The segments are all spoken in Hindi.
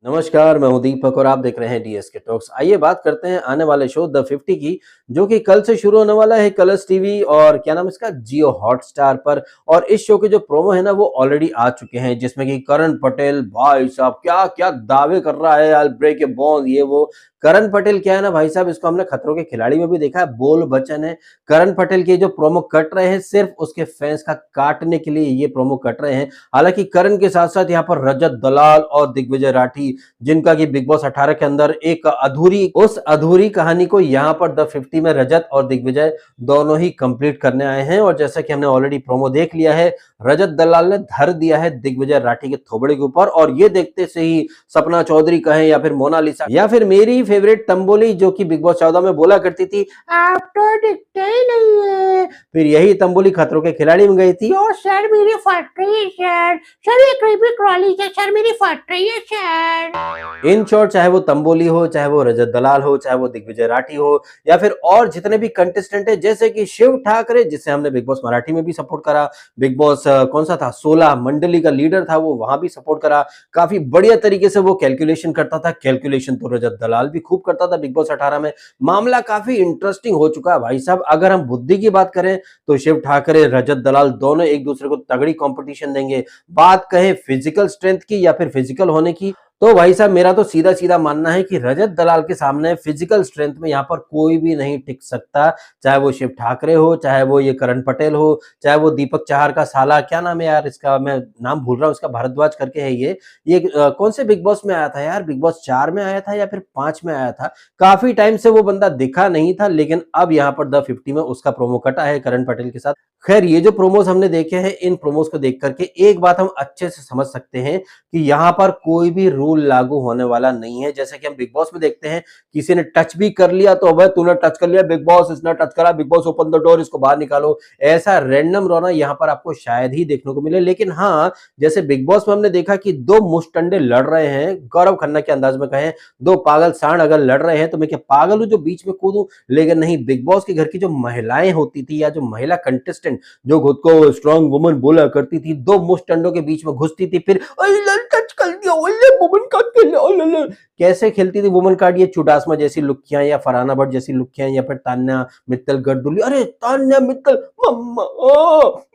नमस्कार, मैं हूँ दीपक और आप देख रहे हैं डीएसके टॉक्स। आइए बात करते हैं आने वाले शो द 50 की, जो कि कल से शुरू होने वाला है कलर्स टीवी और क्या नाम है इसका जियो हॉटस्टार पर। और इस शो के जो प्रोमो है ना वो ऑलरेडी आ चुके हैं, जिसमें कि करण पटेल भाई साहब क्या क्या दावे कर रहा है, आई ब्रेक ए बोन ये वो। करण पटेल क्या है ना भाई साहब, इसको हमने खतरों के खिलाड़ी में भी देखा है, बोल बच्चन है। करण पटेल के जो प्रोमो कट रहे हैं सिर्फ उसके फैंस का काटने के लिए ये प्रोमो कट रहे हैं। हालांकि करण के साथ साथ यहाँ पर रजत दलाल और दिग्विजय राठी, जिनका कि बिग बॉस 18 के अंदर एक अधूरी कहानी को यहाँ पर द 50 में रजत और दिग्विजय दोनों ही कंप्लीट करने आए हैं। और जैसा कि हमने ऑलरेडी प्रोमो देख लिया है, रजत दलाल ने धर दिया है दिग्विजय राठी के थोबड़े के ऊपर, और ये देखते से ही सपना चौधरी कहें या फिर मोनालिसा या फिर मेरी फेवरेट तंबोली, जो कि बिग बॉस 14 में बोला करती थी आप तो दिखते ही नहीं है, फिर यही तंबोली खतरों के खिलाड़ी में गई थी, ओ सर मेरी फट रही है सर ये क्रीपी क्रॉली है सर मेरी फट रही है सर। इन शॉर्ट, चाहे वो तंबोली हो, चाहे वो रजत दलाल हो, चाहे वो दिग्विजय राठी हो, या फिर और जितने भी कंटेस्टेंट है, जैसे कि शिव ठाकरे, जिसे हमने बिग बॉस मराठी में भी सपोर्ट करा, बिग बॉस कौन सा था 16 मंडली का लीडर था, वो वहां भी सपोर्ट करा, काफी बढ़िया तरीके से वो कैलकुलेशन करता था। कैलकुलेशन तो रजत दलाल भी खूब करता था बिग बॉस 18 में। मामला काफी इंटरेस्टिंग हो चुका है भाई साहब। अगर हम बुद्धि की बात करें तो शिव ठाकरे रजत दलाल दोनों एक दूसरे को तगड़ी कंपटीशन देंगे। बात कहें फिजिकल स्ट्रेंथ की या फिर फिजिकल होने की, तो भाई साहब मेरा तो सीधा सीधा मानना है कि रजत दलाल के सामने फिजिकल स्ट्रेंथ में यहाँ पर कोई भी नहीं टिक सकता। चाहे वो शिव ठाकरे हो, चाहे वो ये करण पटेल हो, चाहे वो दीपक चाहर का साला, क्या नाम है यार इसका, मैं नाम भूल रहा हूँ इसका, भारद्वाज करके है ये कौन से बिग बॉस में आया था यार, बिग बॉस 4 में आया था या फिर 5 में आया था। काफी टाइम से वो बंदा दिखा नहीं था, लेकिन अब यहाँ पर द 50 में उसका प्रोमो कटा है करण पटेल के साथ। खैर, ये जो प्रोमोस हमने देखे हैं, इन प्रोमोस को देख करके एक बात हम अच्छे से समझ सकते हैं कि यहाँ पर कोई भी रूल लागू होने वाला नहीं है। जैसे कि हम बिग बॉस में देखते हैं, किसी ने टच भी कर लिया तो भाई तूने टच कर लिया बिग बॉस, इसने टच करा big boss open the door, इसको बाहर निकालो। ऐसा रैंडम रोना यहाँ पर आपको शायद ही देखने को मिले। लेकिन हाँ, जैसे बिग बॉस में हमने देखा कि दो मुस्टंडे लड़ रहे हैं, गौरव खन्ना के अंदाज में कहें, दो पागल सांड अगर लड़ रहे हैं तो मैं क्या पागल हूं जो बीच में कूदूं। लेकिन नहीं, बिग बॉस के घर की जो महिलाएं होती थी या जो महिला कंटेस्टेंट जो खुद को स्ट्रॉन्ग वुमन बोला करती थी, दो मुस्टंडों के बीच में घुसती थी, फिर टच कर दिया वुमन कार्ड खेल, कैसे खेलती थी वुमन कार्ड, ये चुडासमा जैसी लुक्कियां या फरहाना भट्ट जैसी लुक्कियां या फिर तान्या मित्तल गर्दुली, अरे तान्या मित्तल मम्मा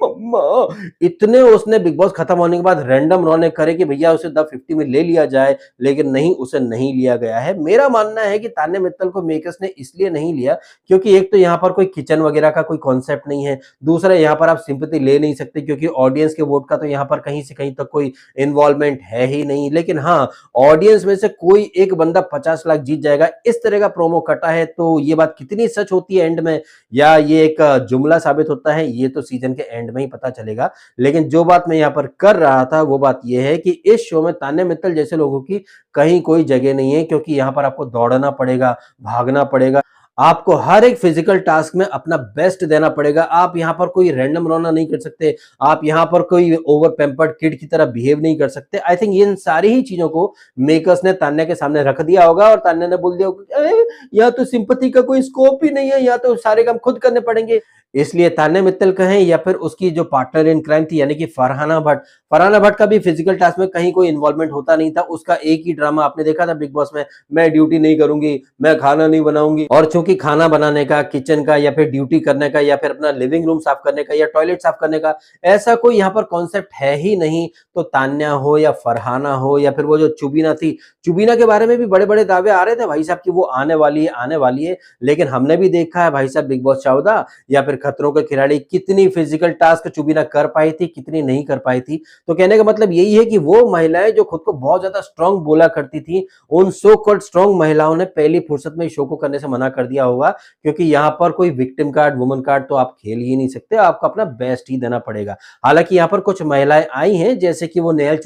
मम्मा, इतने उसने बिग बॉस खत्म होने के बाद रैंडम रोने करे कि भैया उसे द 50 में ले लिया जाए, लेकिन नहीं, उसे नहीं लिया गया है। मेरा मानना है कि तान्या मित्तल को मेकर्स ने इसलिए नहीं लिया क्योंकि एक तो यहाँ पर कोई किचन वगैरह का कोई कॉन्सेप्ट नहीं है, दूसरा यहाँ पर आप सिंपैथी ले नहीं सकते क्योंकि ऑडियंस के वोट का तो यहाँ पर कहीं से कहीं तक कोई इन्वॉल्वमेंट है ही नहीं। लेकिन हाँ, ऑडियंस में से कोई एक बंदा 50 लाख जीत जाएगा, इस तरह का प्रोमो कटा है, तो ये बात कितनी सच होती है एंड में, या ये एक जुमला साबित होता है, ये तो सीजन के एंड में ही पता चलेगा। लेकिन जो बात मैं यहाँ पर कर रहा था वो बात यह है कि इस शो में तान्या मित्तल जैसे लोगों की कहीं कोई जगह नहीं है, क्योंकि यहाँ पर आपको दौड़ना पड़ेगा, भागना पड़ेगा, आपको हर एक फिजिकल टास्क में अपना बेस्ट देना पड़ेगा। आप यहाँ पर कोई रैंडम रोना नहीं कर सकते, आप यहाँ पर कोई ओवर पैम्पर्ड किड की तरह बिहेव नहीं कर सकते। आई थिंक इन सारी ही चीजों को मेकर्स ने तान्या के सामने रख दिया होगा और तान्या ने बोल दिया होगा यहाँ तो सिंपैथी का कोई स्कोप ही नहीं है, यहाँ तो सारे काम खुद करने पड़ेंगे। इसलिए तान्या मित्तल कहें या फिर उसकी जो पार्टनर इन क्राइम थी यानी कि फरहाना भट्ट का भी फिजिकल टास्क में कहीं कोई इन्वॉल्वमेंट होता नहीं था। उसका एक ही ड्रामा आपने देखा था बिग बॉस में, मैं ड्यूटी नहीं करूंगी, मैं खाना नहीं बनाऊंगी। और चूंकि खाना बनाने का, किचन का या फिर ड्यूटी करने का या फिर अपना लिविंग रूम साफ करने का या टॉयलेट साफ करने का ऐसा कोई यहाँ पर कॉन्सेप्ट है ही नहीं। तो तान्या हो या फरहाना हो या फिर वो जो चुबीना थी, चुबीना के बारे में भी बड़े बड़े दावे आ रहे थे भाई साहब की वो आने वाली है आने वाली है। लेकिन हमने भी देखा है भाई साहब बिग बॉस 14 या फिर खतरों के खिलाड़ी, कितनी फिजिकल टास्क चुबीना कर पाई थी, कितनी नहीं कर पाई थी। तो कहने का मतलब यही है कि वो महिलाएं जो खुद को बहुत ज्यादा स्ट्रांग बोला करती थी, उन सो कॉल्ड स्ट्रांग महिलाओं ने पहली फुर्सत में शो को करने से मना कर दिया होगा, क्योंकि यहाँ पर कोई विक्टिम कार्ड, वुमन कार्ड तो आप खेल ही नहीं सकते, आपको अपना बेस्ट ही देना पड़ेगा। हालांकि यहाँ पर कुछ महिलाएं आई हैं, जैसे कि वो नेहल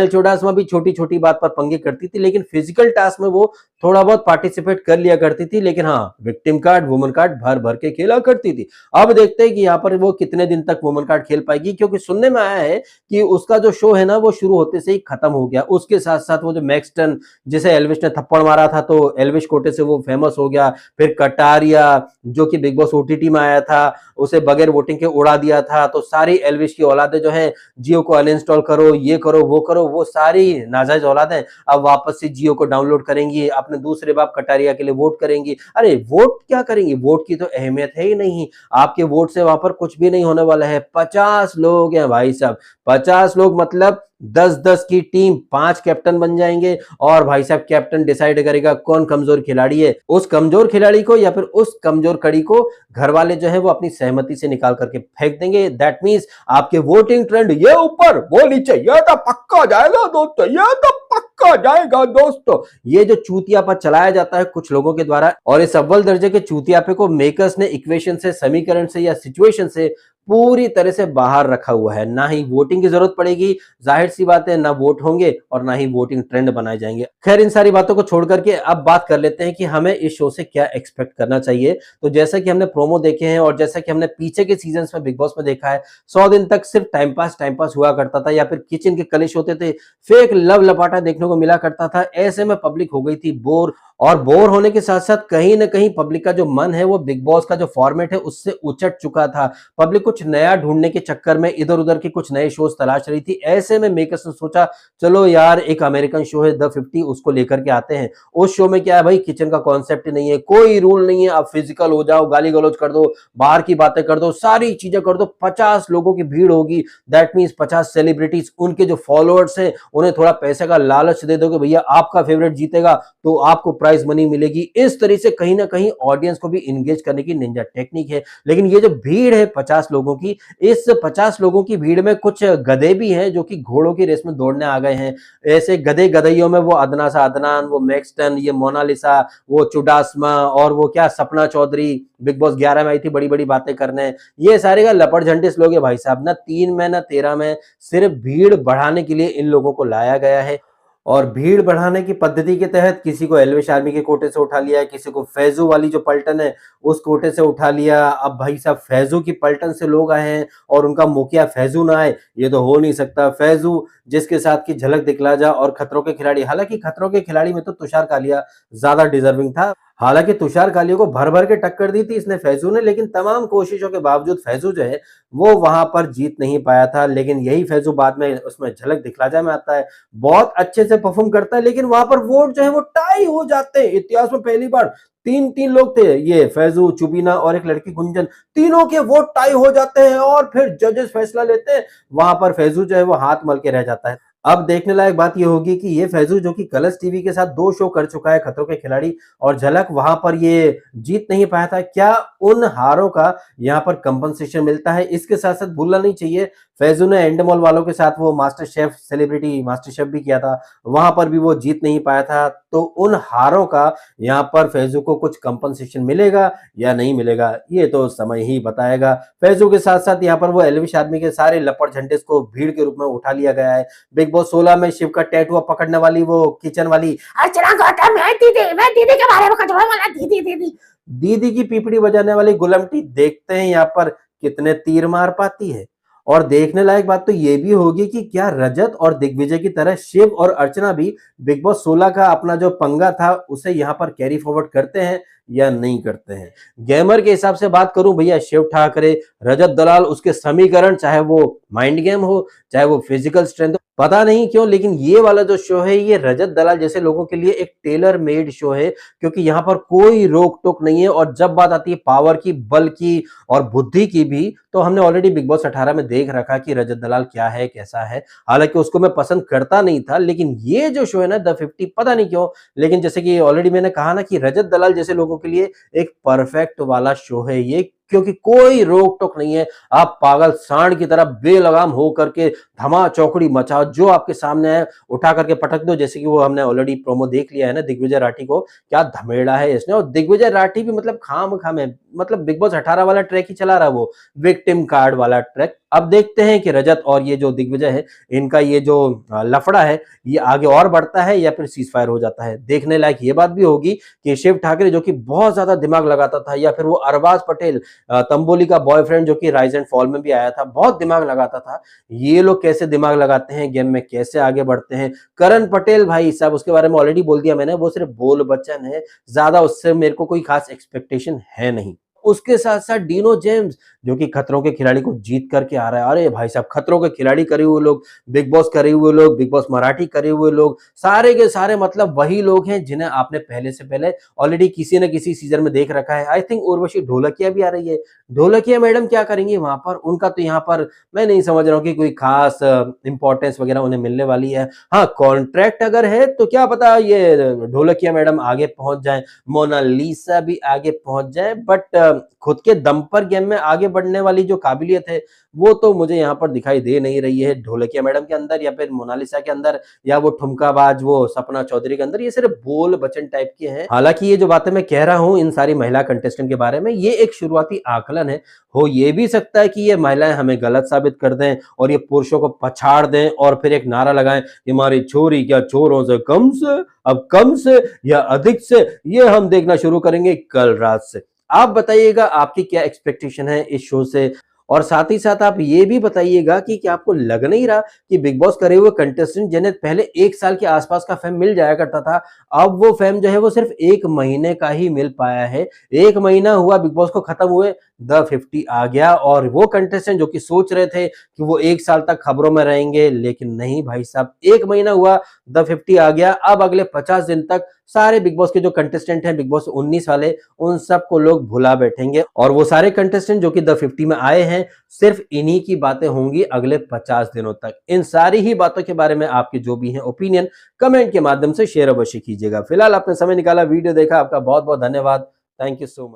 चुडासमा भी छोटी छोटी बात पर पंगे करती थी, लेकिन फिजिकल टास्क में वो थोड़ा बहुत पार्टिसिपेट कर लिया करती थी। लेकिन हाँ, विक्टिम कार्ड, वुमन कार्ड भर भर के खेला करती थी। अब देखते हैं कि यहाँ पर वो कितने दिन तक वुमन कार्ड खेल पाएगी, क्योंकि सुनने में आया है कि उसका जो शो है ना वो शुरू होते से ही खत्म हो गया। उसके साथ साथ वो जो मैक्सटन, जिसे एल्विश ने थप्पड़ मारा था तो एल्विश कोटे से वो फेमस हो गया, गया, फिर कटारिया जो कि बिग बॉस ओटीटी में आया था, उसे बगैर वोटिंग के उड़ा दिया था। तो सारी एल्विश की औलादें जो है जियो को अनइंस्टॉल करो, ये करो, वो सारी नाजायज औलादें अब वापस से जियो को डाउनलोड करेंगी, अपने दूसरे बाप कटारिया के लिए वोट करेंगी। अरे वोट क्या करेंगी, वोट की तो अहमियत है ही नहीं, आपके वोट से वहां पर कुछ भी नहीं होने वाला है। 50 लोग हैं भाई साहब, 50 लोग मतलब 10-10 की टीम, 5 कैप्टन बन जाएंगे और भाई साहब कैप्टन डिसाइड करेगा कौन कमजोर खिलाड़ी है। उस कमजोर खिलाड़ी को या फिर उस कमजोर कड़ी को घर वाले जो है वो अपनी सहमति से निकाल करके फेंक देंगे। दैट मींस आपके वोटिंग ट्रेंड ये ऊपर वो नीचे, ये तो पक्का जाएगा दोस्तों, ये तो पक्का जाएगा दोस्तों। ये जो चूतियापा चलाया जाता है कुछ लोगों के द्वारा, और इस अव्वल दर्जे के चूतियापे को मेकर्स ने इक्वेशन से, समीकरण से या सिचुएशन से पूरी तरह से बाहर रखा हुआ है। ना ही वोटिंग की जरूरत पड़ेगी, जाहिर सी बात है, ना वोट होंगे और ना ही वोटिंग ट्रेंड बनाए जाएंगे। खैर इन सारी बातों को छोड़ करके अब बात कर लेते हैं कि हमें इस शो से क्या एक्सपेक्ट करना चाहिए। तो जैसा कि हमने प्रोमो देखे हैं और जैसा कि हमने पीछे के सीजन्स में बिग बॉस में देखा है, 100 दिन तक सिर्फ टाइम पास हुआ करता था, या फिर किचन के कलेश होते थे, फेक लव लपाटा देखने को मिला करता था। ऐसे में पब्लिक हो गई थी बोर, और बोर होने के साथ साथ कहीं ना कहीं पब्लिक का जो मन है वो बिग बॉस का जो फॉर्मेट है उससे उचट चुका था। पब्लिक कुछ नया ढूंढने के चक्कर में इधर उधर के कुछ नए शोज तलाश रही थी। ऐसे में मेकर्स ने सोचा चलो यार एक अमेरिकन शो है द 50, उसको लेकर के आते हैं। उस शो में क्या है भाई, किचन का कॉन्सेप्ट ही नहीं है, कोई रूल नहीं है, आप फिजिकल हो जाओ, गाली गलौज कर दो, बाहर की बातें कर दो, सारी चीजें कर दो। 50 लोगों की भीड़ होगी, दैट मीन्स 50 सेलिब्रिटीज, उनके जो फॉलोअर्स हैं उन्हें थोड़ा पैसे का लालच दे दो कि भैया आपका फेवरेट जीतेगा तो आपको प्राइज मनी मिलेगी। इस तरह से कहीं ना कहीं ऑडियंस को भी इंगेज करने की निंजा टेक्निक है। लेकिन ये जो भीड़ है 50 लोगों की, इस 50 लोगों की भीड़ में कुछ गधे भी हैं जो कि घोड़ों की रेस में दौड़ने आ गए हैं। ऐसे गधे गधइयों में वो अदना सा अदनान, वो मैक्सटन, ये मोनालिसा, वो चुडासमा, और वो क्या सपना चौधरी बिग बॉस 11 में आई थी बड़ी बड़ी बातें करने। ये सारे का लपड़ झंडिस लोग है भाई साहब, ना 3 में ना 13 में, सिर्फ भीड़ बढ़ाने के लिए इन लोगों को लाया गया है। और भीड़ बढ़ाने की पद्धति के तहत किसी को एल्विश आर्मी के कोटे से उठा लिया है, किसी को फैजू वाली जो पलटन है उस कोटे से उठा लिया। अब भाई साहब फैजू की पलटन से लोग आए हैं और उनका मुखिया फैजू ना आए, ये तो हो नहीं सकता। फैजू जिसके साथ की झलक दिखला जा और खतरों के खिलाड़ी, हालांकि खतरों के खिलाड़ी में तो तुषार कालिया ज्यादा डिजर्विंग था। हालांकि तुषार कालिया को भर भर के टक्कर दी थी इसने फैजू ने, लेकिन तमाम कोशिशों के बावजूद फैजू जो है वो वहां पर जीत नहीं पाया था। लेकिन यही फैजू बाद में उसमें झलक दिखलाजा में आता है, बहुत अच्छे से परफॉर्म करता है, लेकिन वहां पर वोट जो है वो टाई हो जाते हैं। इतिहास में पहली बार 3-3 लोग थे, ये फैजू, चुबीना और एक लड़की गुंजन, तीनों के वोट टाई हो जाते हैं और फिर जजेस फैसला लेते हैं। वहां पर फैजू जो है वो हाथ मल के रह जाता है। अब देखने लायक बात यह होगी कि ये फैजू जो कि कलर्स टीवी के साथ 2 शो कर चुका है, खतरों के खिलाड़ी और झलक, वहां पर ये जीत नहीं पाया था, क्या उन हारों का यहाँ पर कंपनसेशन मिलता है? इसके साथ साथ भूलना नहीं चाहिए फैजू ने एंडमॉल वालों के साथ वो master chef, celebrity master chef भी किया था, वहां पर भी वो जीत नहीं पाया था। तो उन हारों का यहाँ पर फैजू को कुछ कंपनसेशन मिलेगा या नहीं मिलेगा, ये तो समय ही बताएगा। फैजू के साथ साथ यहाँ पर वो एल्विश आदमी के सारे लपड़ झंडे को भीड़ के रूप में उठा लिया गया है। बिग बॉस 16 में शिव का टैटू पकड़ने वाली वो किचन वाली अर्चना गौतम, मैं दीदी के बारे में कुछ बोला, दीदी की पीपड़ी बजाने वाली गुलमटी, देखते हैं यहाँ पर कितने तीर मार पाती है। और देखने लायक बात तो ये भी होगी कि क्या रजत और दिग्विजय की तरह शिव और अर्चना भी बिग बॉस 16 का अपना जो पंगा था उसे यहाँ पर कैरी फॉरवर्ड करते हैं या नहीं करते हैं। गेमर के हिसाब से बात करूं भैया, शिव ठाकरे, रजत दलाल, उसके समीकरण, चाहे वो माइंड गेम हो चाहे वो फिजिकल स्ट्रेंथ हो, पता नहीं क्यों लेकिन ये वाला जो शो है ये रजत दलाल जैसे लोगों के लिए एक टेलर मेड शो है, क्योंकि यहाँ पर कोई रोक टोक नहीं है। और जब बात आती है पावर की, बल की और बुद्धि की भी, तो हमने ऑलरेडी बिग बॉस 18 में देख रखा कि रजत दलाल क्या है, कैसा है। हालांकि उसको मैं पसंद करता नहीं था, लेकिन ये जो शो है ना द 50, पता नहीं क्यों, लेकिन जैसे कि ऑलरेडी मैंने कहा ना कि रजत दलाल जैसे लोगों के लिए एक परफेक्ट वाला शो है ये, क्योंकि कोई रोक टोक नहीं है। आप पागल सांड की तरह बेलगाम हो करके धमा चौकड़ी मचाओ, जो आपके सामने है उठा करके पटक दो। जैसे कि वो हमने ऑलरेडी प्रोमो देख लिया है ना दिग्विजय राठी को, क्या धमेड़ा है इसने। और दिग्विजय राठी भी मतलब खाम है, मतलब बिग बॉस 18 वाला ट्रैक ही चला रहा, वो विक्टिम कार्ड वाला ट्रैक। अब देखते हैं कि रजत और ये जो दिग्विजय है, इनका ये जो लफड़ा है ये आगे और बढ़ता है या फिर सीज फायर हो जाता है। देखने लायक ये बात भी होगी कि शिव ठाकरे जो कि बहुत ज्यादा दिमाग लगाता था, या फिर वो अरबाज पटेल तंबोली का बॉयफ्रेंड जो कि राइज एंड फॉल में भी आया था, बहुत दिमाग लगाता था। ये लोग कैसे दिमाग लगाते हैं गेम में, कैसे आगे बढ़ते हैं। करण पटेल भाई साहब, उसके बारे में ऑलरेडी बोल दिया मैंने, वो सिर्फ बोल बच्चन है, ज्यादा उससे मेरे को कोई खास एक्सपेक्टेशन है नहीं। उसके साथ साथ डिनो जेम्स जो कि खतरों के खिलाड़ी को जीत करके आ रहा है। अरे भाई साहब, खतरों के खिलाड़ी करे हुए लोग, बिग बॉस करे हुए लोग, बिग बॉस मराठी करे हुए लोग, सारे के सारे मतलब वही लोग हैं जिन्हें आपने पहले से पहले ऑलरेडी किसी न किसी सीजन में देख रखा है। आई थिंक उर्वशी ढोलकिया भी आ रही है। ढोलकिया मैडम क्या करेंगी वहां पर, उनका तो यहाँ पर मैं नहीं समझ रहा हूँ कि कोई खास इंपॉर्टेंस वगैरह उन्हें मिलने वाली है। हाँ, कॉन्ट्रैक्ट अगर है तो क्या पता ये ढोलकिया मैडम आगे पहुंच जाए, मोनालिसा भी आगे पहुंच जाए, बट खुद के दम पर गेम में आगे बढ़ने वाली जो काबिलियत है वो तो मुझे यहाँ पर दिखाई दे नहीं रही है ढोलकिया मैडम के अंदर, या फिर मोनालिसा के अंदर, या वो ठुमकाबाज वो सपना चौधरी के अंदर। ये सिर्फ बोल बचन टाइप के हैं। हालांकि ये जो बातें मैं कह रहा हूँ इन सारी महिला कंटेस्टेंट के बारे में, ये एक शुरुआती आकलन है। हो ये भी सकता है कि ये महिलाएं हमें गलत साबित कर दें और ये पुरुषों को पछाड़ दें और फिर एक नारा लगाएं कि हमारी छोरी क्या चोरों से कम से, अब कम से या अधिक से, ये हम देखना शुरू करेंगे कल रात से। आप बताइएगा आपकी क्या एक्सपेक्टेशन है इस शो से, और साथ ही साथ आप ये भी बताइएगा कि क्या आपको लग नहीं रहा कि बिग बॉस करे हुए कंटेस्टेंट जिन्हें पहले 1 साल के आसपास का फेम मिल जाया करता था, अब वो फेम जो है वो सिर्फ 1 महीने का ही मिल पाया है। 1 महीना हुआ बिग बॉस को खत्म हुए, द 50 आ गया, और वो कंटेस्टेंट जो कि सोच रहे थे कि वो 1 साल तक खबरों में रहेंगे, लेकिन नहीं भाई साहब, 1 महीना हुआ, द 50 आ गया। अब अगले 50 दिन तक सारे बिग बॉस के जो कंटेस्टेंट हैं, बिग बॉस 19 वाले, उन सबको लोग भुला बैठेंगे, और वो सारे कंटेस्टेंट जो कि द 50 में आए हैं, सिर्फ इन्हीं की बातें होंगी अगले 50 दिनों तक। इन सारी ही बातों के बारे में आपके जो भी हैं ओपिनियन, कमेंट के माध्यम से शेयर अवश्य कीजिएगा। फिलहाल आपने समय निकाला, वीडियो देखा, आपका बहुत बहुत धन्यवाद। Thank you so much.